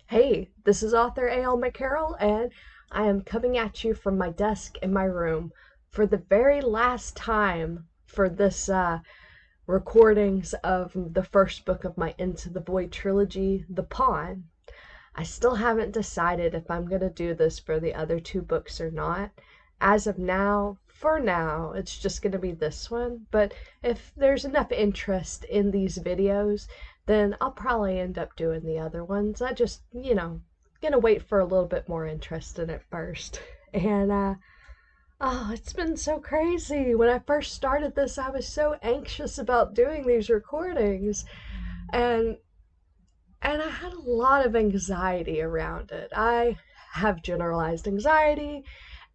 Hey, this is author A.L.McCarroll, and I am coming at you from my desk in my room for the very last time for this recordings of the first book of my Into the Void trilogy, The Pawn. I still haven't decided if I'm going to do this for the other two books or not. As of now, for now, it's just going to be this one. But if there's enough interest in these videos, then I'll probably end up doing the other ones. I just, gonna wait for a little bit more interest in it first. And, oh, it's been so crazy. When I first started this, I was so anxious about doing these recordings. And I had a lot of anxiety around it. I have generalized anxiety,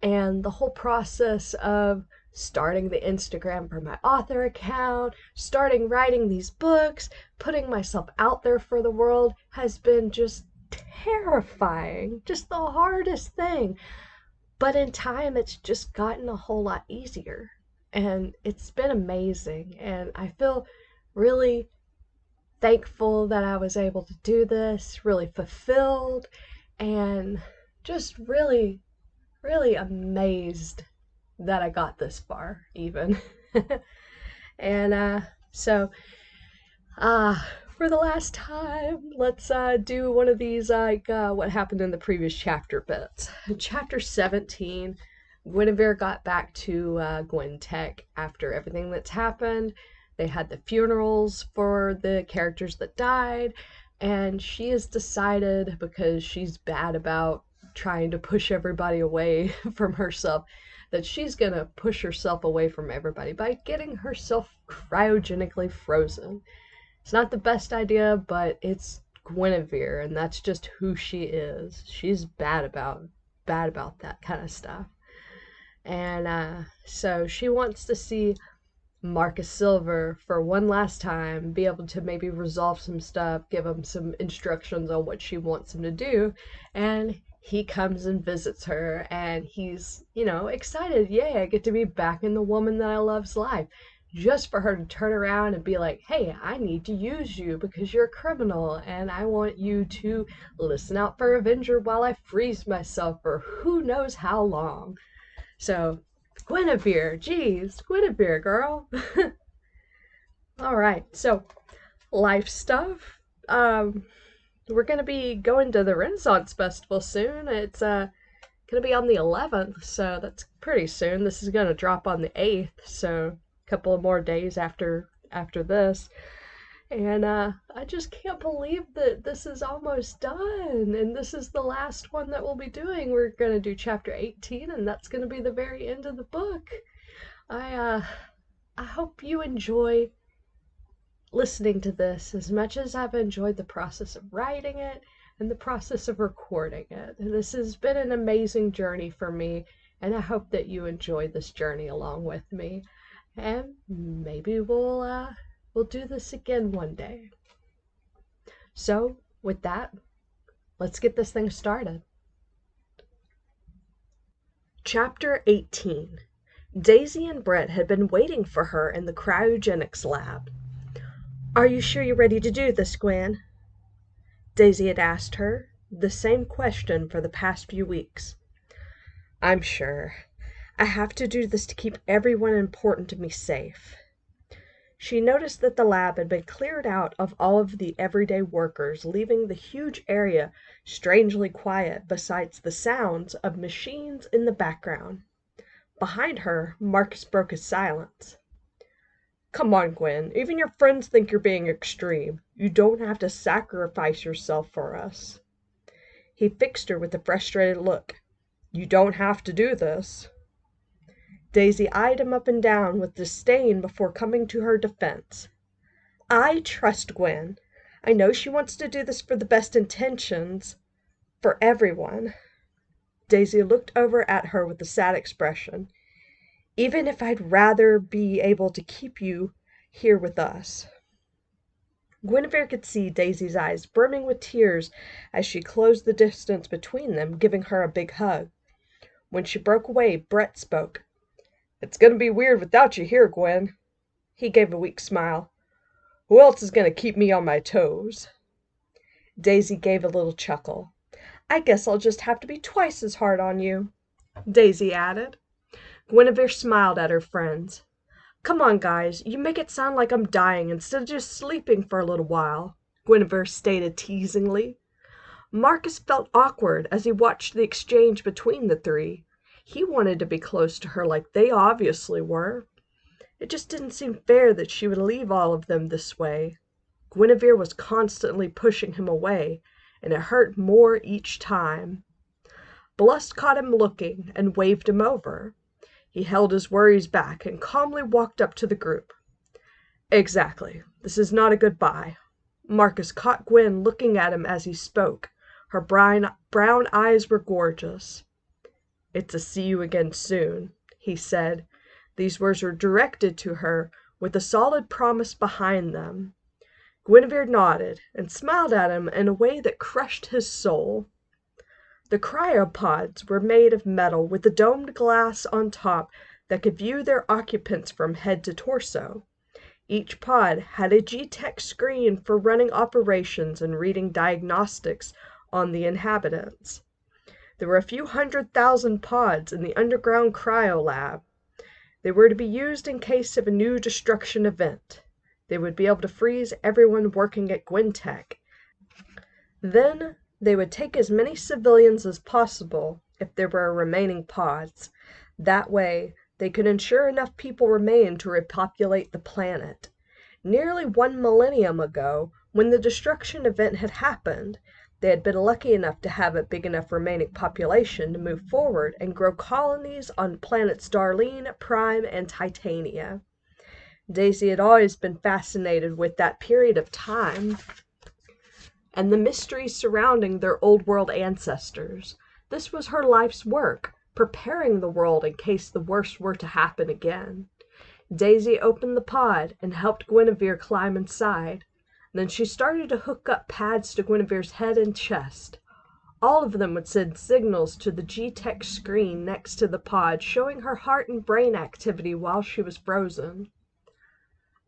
and the whole process of starting the Instagram for my author account, starting writing these books, putting myself out there for the world has been just terrifying, just the hardest thing. But in time, it's just gotten a whole lot easier. And it's been amazing. And I feel really thankful that I was able to do this, really fulfilled, and just really amazed that I got this far, even. And so, uh, for the last time, let's do one of these, like what happened in the previous chapter bits. Chapter 17, Guinevere got back to Gwen Tech after everything that's happened. They had the funerals for the characters that died, and she has decided, because she's bad about trying to push everybody away from herself, that she's gonna push herself away from everybody by getting herself cryogenically frozen. It's not the best idea, but it's Guinevere, and that's just who she is. She's bad about that kind of stuff. And so she wants to see Marcus Silver for one last time, be able to maybe resolve some stuff, give him some instructions on what she wants him to do, and he comes and visits her, and he's, excited. Yay, I get to be back in the woman that I love's life. Just for her to turn around and be like, hey, I need to use you because you're a criminal, and I want you to listen out for Avenger while I freeze myself for who knows how long. So, Guinevere, geez, Guinevere, girl. All right, so life stuff. We're gonna be going to the Renaissance Festival soon. It's gonna be on the 11th, so that's pretty soon. This is gonna drop on the 8th, so a couple of more days after this. And I just can't believe that this is almost done, and this is the last one that we'll be doing. We're gonna do chapter 18, and that's gonna be the very end of the book. I hope you enjoy listening to this as much as I've enjoyed the process of writing it and the process of recording it. This has been an amazing journey for me, and I hope that you enjoy this journey along with me. And maybe we'll do this again one day. So, with that, let's get this thing started. Chapter 18. Daisy and Brett had been waiting for her in the cryogenics lab. "Are you sure you're ready to do this, Gwen?" Daisy had asked her the same question for the past few weeks. "I'm sure. I have to do this to keep everyone important to me safe." She noticed that the lab had been cleared out of all of the everyday workers, leaving the huge area strangely quiet besides the sounds of machines in the background. Behind her, Marcus broke his silence. "Come on, Gwen. Even your friends think you're being extreme. You don't have to sacrifice yourself for us." He fixed her with a frustrated look. "You don't have to do this." Daisy eyed him up and down with disdain before coming to her defense. "I trust Gwen. I know she wants to do this for the best intentions. For everyone." Daisy looked over at her with a sad expression. "Even if I'd rather be able to keep you here with us." Guinevere could see Daisy's eyes brimming with tears as she closed the distance between them, giving her a big hug. When she broke away, Brett spoke. "It's gonna be weird without you here, Gwen." He gave a weak smile. "Who else is gonna keep me on my toes?" Daisy gave a little chuckle. "I guess I'll just have to be twice as hard on you," Daisy added. Guinevere smiled at her friends. "Come on, guys, you make it sound like I'm dying instead of just sleeping for a little while," Guinevere stated teasingly. Marcus felt awkward as he watched the exchange between the three. He wanted to be close to her like they obviously were. It just didn't seem fair that she would leave all of them this way. Guinevere was constantly pushing him away, and it hurt more each time. Blust caught him looking and waved him over. He held his worries back and calmly walked up to the group. "Exactly. This is not a goodbye." Marcus caught Gwen looking at him as he spoke. Her brown eyes were gorgeous. "It's a see you again soon," he said. These words were directed to her with a solid promise behind them. Guinevere nodded and smiled at him in a way that crushed his soul. The cryopods were made of metal with a domed glass on top that could view their occupants from head to torso. Each pod had a G-Tech screen for running operations and reading diagnostics on the inhabitants. There were a few 100,000 pods in the underground cryo lab. They were to be used in case of a new destruction event. They would be able to freeze everyone working at Gwentech. Then they would take as many civilians as possible if there were remaining pods. That way, they could ensure enough people remained to repopulate the planet. Nearly 1 millennium ago, when the destruction event had happened, they had been lucky enough to have a big enough remaining population to move forward and grow colonies on planets Darlene, Prime, and Titania. Daisy had always been fascinated with that period of time and the mysteries surrounding their old world ancestors. This was her life's work, preparing the world in case the worst were to happen again. Daisy opened the pod and helped Guinevere climb inside. Then she started to hook up pads to Guinevere's head and chest. All of them would send signals to the G-Tech screen next to the pod, showing her heart and brain activity while she was frozen.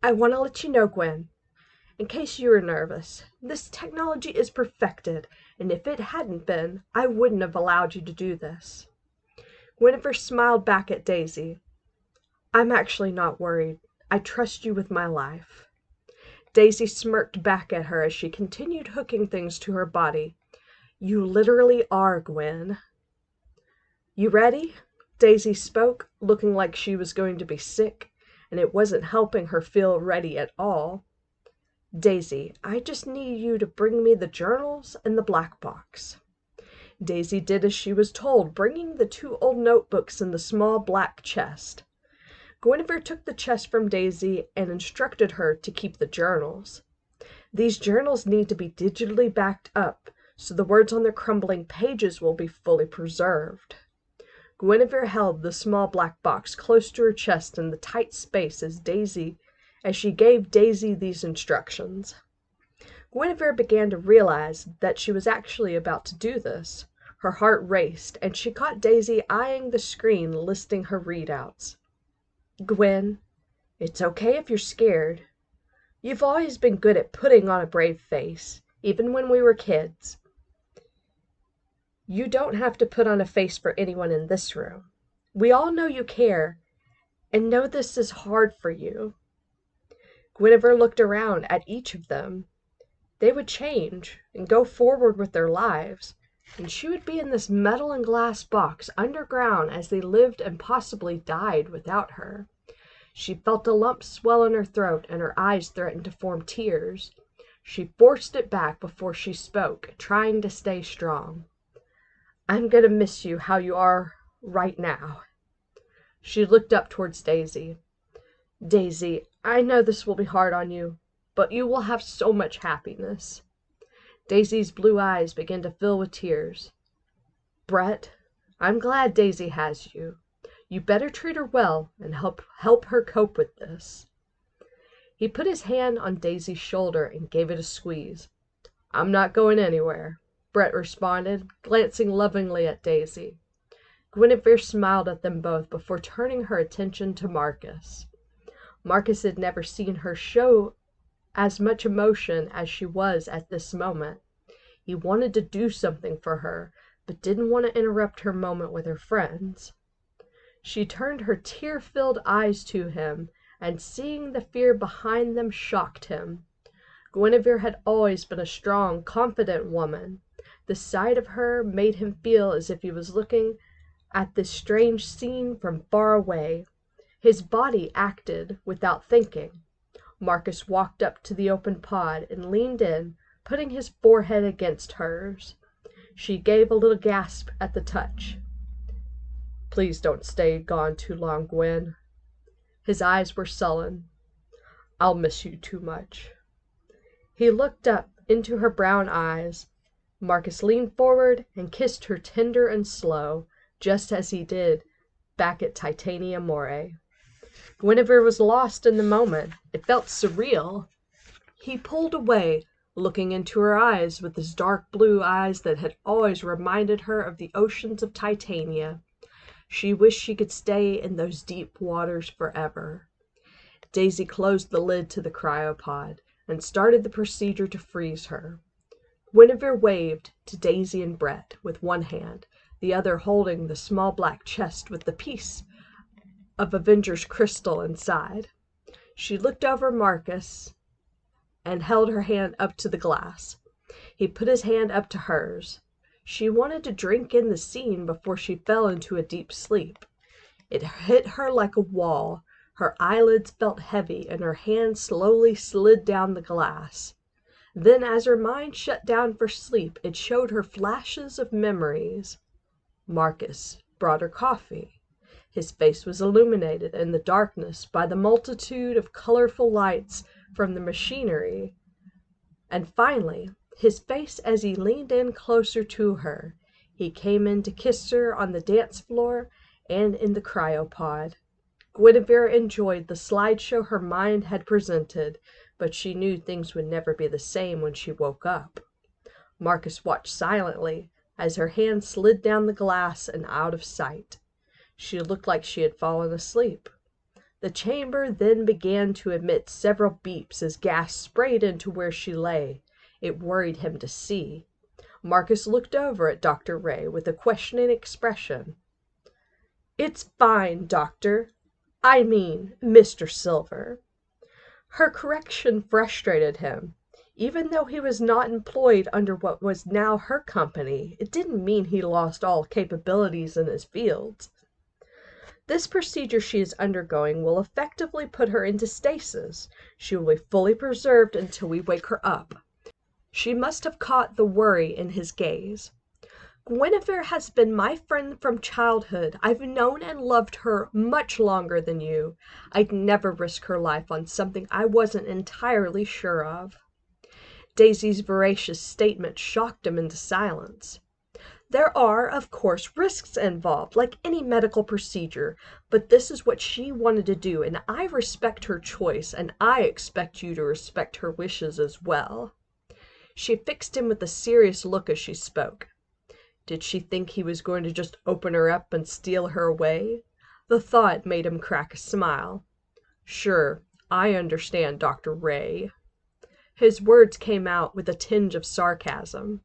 "I want to let you know, Gwen, in case you were nervous, this technology is perfected, and if it hadn't been, I wouldn't have allowed you to do this." Guinevere smiled back at Daisy. "I'm actually not worried. I trust you with my life." Daisy smirked back at her as she continued hooking things to her body. "You literally are, Gwen." "You ready?" Daisy spoke, looking like she was going to be sick, and it wasn't helping her feel ready at all. "Daisy, I just need you to bring me the journals and the black box." Daisy did as she was told, bringing the 2 old notebooks in the small black chest. Guinevere took the chest from Daisy and instructed her to keep the journals. These journals need to be digitally backed up, so the words on their crumbling pages will be fully preserved. Guinevere held the small black box close to her chest in the tight space as she gave Daisy these instructions. Guinevere began to realize that she was actually about to do this. Her heart raced, and she caught Daisy eyeing the screen listing her readouts. "Gwen, it's okay if you're scared. You've always been good at putting on a brave face, even when we were kids. You don't have to put on a face for anyone in this room. We all know you care, and know this is hard for you." Guinevere looked around at each of them. They would change and go forward with their lives, and she would be in this metal and glass box underground as they lived and possibly died without her. She felt a lump swell in her throat, and her eyes threatened to form tears. She forced it back before she spoke, trying to stay strong. "I'm gonna miss you how you are right now." She looked up towards Daisy. "Daisy, I know this will be hard on you, but you will have so much happiness." Daisy's blue eyes began to fill with tears. "Brett, I'm glad Daisy has you. You better treat her well and help her cope with this." He put his hand on Daisy's shoulder and gave it a squeeze. "I'm not going anywhere," Brett responded, glancing lovingly at Daisy. Guinevere smiled at them both before turning her attention to Marcus. Marcus had never seen her show as much emotion as she was at this moment. He wanted to do something for her, but didn't want to interrupt her moment with her friends. She turned her tear-filled eyes to him, and seeing the fear behind them shocked him. Guinevere had always been a strong, confident woman. The sight of her made him feel as if he was looking at this strange scene from far away. His body acted without thinking. Marcus walked up to the open pod and leaned in, putting his forehead against hers. She gave a little gasp at the touch. "Please don't stay gone too long, Gwen." His eyes were sullen. "I'll miss you too much." He looked up into her brown eyes. Marcus leaned forward and kissed her tender and slow, just as he did back at Titania More. Guinevere was lost in the moment. It felt surreal. He pulled away, looking into her eyes with his dark blue eyes that had always reminded her of the oceans of Titania. She wished she could stay in those deep waters forever. Daisy closed the lid to the cryopod and started the procedure to freeze her. Guinevere waved to Daisy and Brett with one hand, the other holding the small black chest with the piece of Avenger's crystal inside. She looked over Marcus and held her hand up to the glass. He put his hand up to hers. She wanted to drink in the scene before she fell into a deep sleep. It hit her like a wall. Her eyelids felt heavy, and her hand slowly slid down the glass. Then, as her mind shut down for sleep, it showed her flashes of memories. Marcus brought her coffee. His face was illuminated in the darkness by the multitude of colorful lights from the machinery. And finally, his face as he leaned in closer to her. He came in to kiss her on the dance floor and in the cryopod. Guinevere enjoyed the slideshow her mind had presented, but she knew things would never be the same when she woke up. Marcus watched silently as her hand slid down the glass and out of sight. She looked like she had fallen asleep. The chamber then began to emit several beeps as gas sprayed into where she lay. It worried him to see. Marcus looked over at Dr. Ray with a questioning expression. "It's fine, Doctor. I mean, Mr. Silver." Her correction frustrated him. Even though he was not employed under what was now her company, it didn't mean he lost all capabilities in his fields. "This procedure she is undergoing will effectively put her into stasis. She will be fully preserved until we wake her up." She must have caught the worry in his gaze. "Guinevere has been my friend from childhood. I've known and loved her much longer than you. I'd never risk her life on something I wasn't entirely sure of." Daisy's voracious statement shocked him into silence. "There are, of course, risks involved, like any medical procedure, but this is what she wanted to do, and I respect her choice, and I expect you to respect her wishes as well." She fixed him with a serious look as she spoke. Did she think he was going to just open her up and steal her away? The thought made him crack a smile. "Sure, I understand, Dr. Ray." His words came out with a tinge of sarcasm.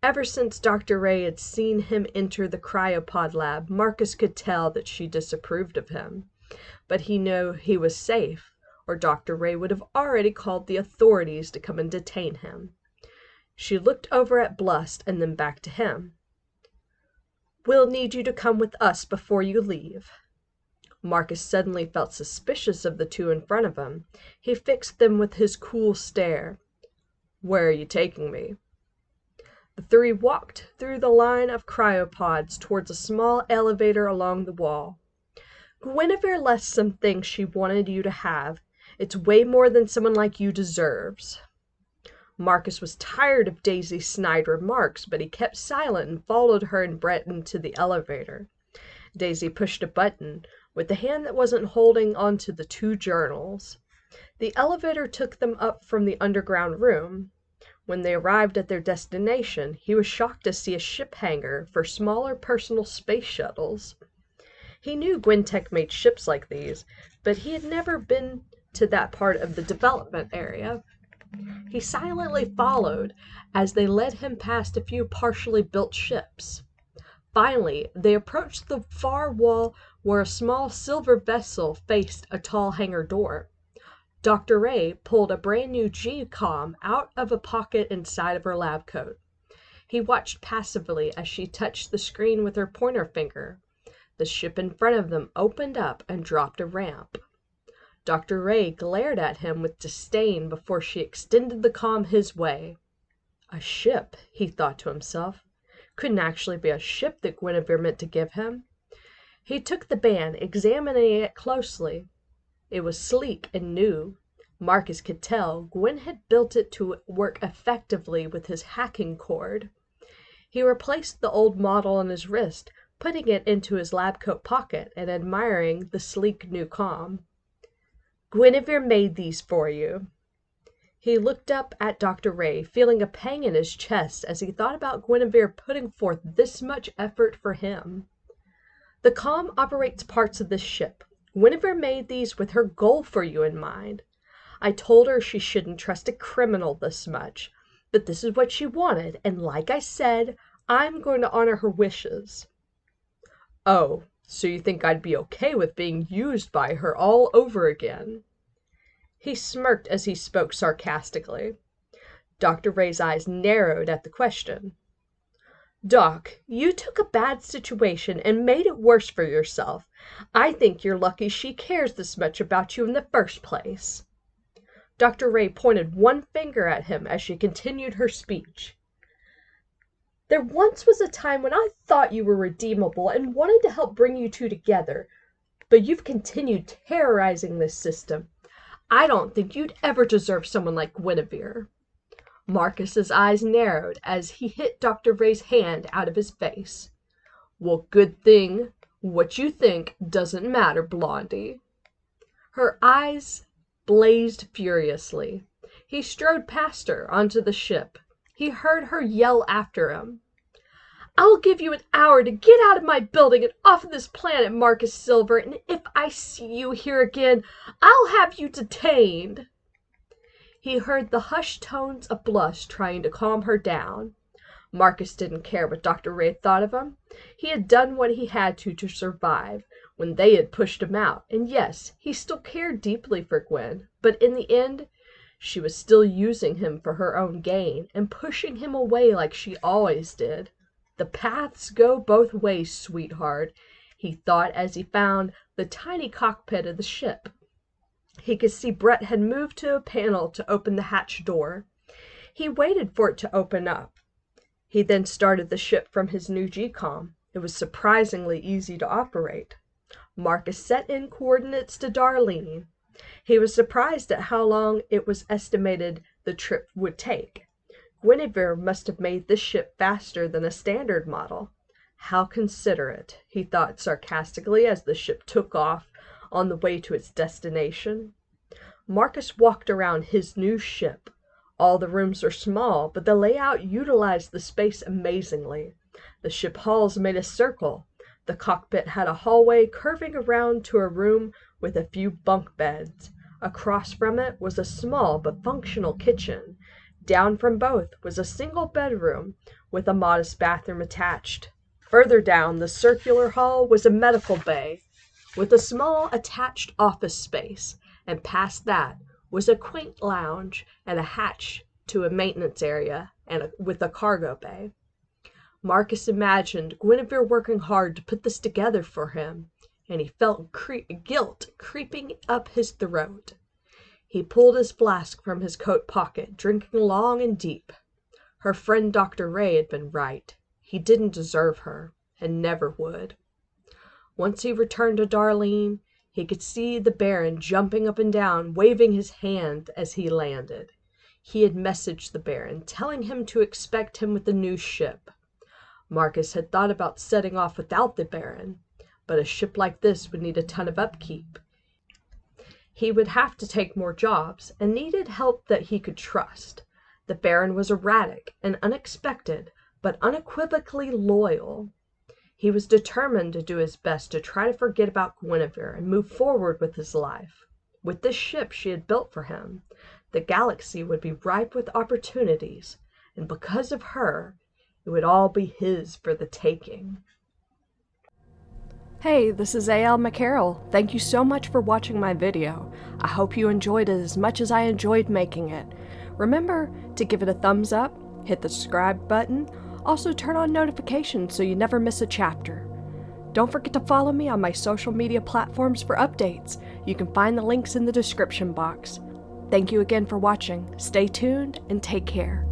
Ever since Dr. Ray had seen him enter the cryopod lab, Marcus could tell that she disapproved of him. But he knew he was safe, or Dr. Ray would have already called the authorities to come and detain him. She looked over at Blust and then back to him. "We'll need you to come with us before you leave." Marcus suddenly felt suspicious of the two in front of him. He fixed them with his cool stare. "Where are you taking me?" The three walked through the line of cryopods towards a small elevator along the wall. "Guinevere left some things she wanted you to have. It's way more than someone like you deserves." Marcus was tired of Daisy's snide remarks, but he kept silent and followed her and Brett into the elevator. Daisy pushed a button with the hand that wasn't holding onto the two journals. The elevator took them up from the underground room. When they arrived at their destination, he was shocked to see a ship hangar for smaller personal space shuttles. He knew Gwentech made ships like these, but he had never been to that part of the development area. He silently followed as they led him past a few partially built ships. Finally, they approached the far wall where a small silver vessel faced a tall hangar door. Dr. Ray pulled a brand new G-com out of a pocket inside of her lab coat. He watched passively as she touched the screen with her pointer finger. The ship in front of them opened up and dropped a ramp. Dr. Ray glared at him with disdain before she extended the com his way. A ship, he thought to himself. Couldn't actually be a ship that Guinevere meant to give him. He took the band, examining it closely. It was sleek and new. Marcus could tell Gwyn had built it to work effectively with his hacking cord. He replaced the old model on his wrist, putting it into his lab coat pocket and admiring the sleek new com. Guinevere made these for you. He looked up at Dr. Ray, feeling a pang in his chest as he thought about Guinevere putting forth this much effort for him. The com operates parts of this ship. Guinevere made these with her goal for you in mind. I told her she shouldn't trust a criminal this much, but this is what she wanted, and like I said, I'm going to honor her wishes. Oh, so you think I'd be okay with being used by her all over again? He smirked as he spoke sarcastically. Dr. Ray's eyes narrowed at the question. Doc, you took a bad situation and made it worse for yourself. I think you're lucky she cares this much about you in the first place. Dr. Ray pointed one finger at him as she continued her speech. There once was a time when I thought you were redeemable and wanted to help bring you two together, but you've continued terrorizing this system. I don't think you'd ever deserve someone like Guinevere. Marcus's eyes narrowed as he hit Dr. Ray's hand out of his face. Well, good thing. What you think doesn't matter, Blondie. Her eyes blazed furiously. He strode past her onto the ship. He heard her yell after him. I'll give you an hour to get out of my building and off of this planet, Marcus Silver, and if I see you here again, I'll have you detained. He heard the hushed tones of Blush trying to calm her down. Marcus didn't care what Dr. Ray thought of him. He had done what he had to survive when they had pushed him out, and yes, he still cared deeply for Gwen, but in the end, she was still using him for her own gain and pushing him away like she always did. The paths go both ways, sweetheart, he thought as he found the tiny cockpit of the ship. He could see Brett had moved to a panel to open the hatch door. He waited for it to open up. He then started the ship from his new G-com. It was surprisingly easy to operate. Marcus set in coordinates to Darlene. He was surprised at how long it was estimated the trip would take. Guinevere must have made this ship faster than a standard model. How considerate, he thought sarcastically as the ship took off on the way to its destination. Marcus walked around his new ship. All the rooms were small, but the layout utilized the space amazingly. The ship halls made a circle. The cockpit had a hallway curving around to a room with a few bunk beds. Across from it was a small but functional kitchen. Down from both was a single bedroom with a modest bathroom attached. Further down the circular hall was a medical bay with a small attached office space, and past that was a quaint lounge and a hatch to a maintenance area with a cargo bay. Marcus imagined Guinevere working hard to put this together for him, and he felt guilt creeping up his throat. He pulled his flask from his coat pocket, drinking long and deep. Her friend Dr. Ray had been right. He didn't deserve her, and never would. Once he returned to Darlene, he could see the Baron jumping up and down, waving his hand as he landed. He had messaged the Baron, telling him to expect him with the new ship. Marcus had thought about setting off without the Baron, but a ship like this would need a ton of upkeep. He would have to take more jobs and needed help that he could trust. The Baron was erratic and unexpected, but unequivocally loyal. He was determined to do his best to try to forget about Guinevere and move forward with his life, with this ship she had built for him. the galaxy would be ripe with opportunities, and because of her, it would all be his for the taking. Hey, this is A.L.McCarroll. Thank you so much for watching my video. I hope you enjoyed it as much as I enjoyed making it. Remember to give it a thumbs up, hit the subscribe button, also turn on notifications so you never miss a chapter. Don't forget to follow me on my social media platforms for updates. You can find the links in the description box. Thank you again for watching. Stay tuned and take care.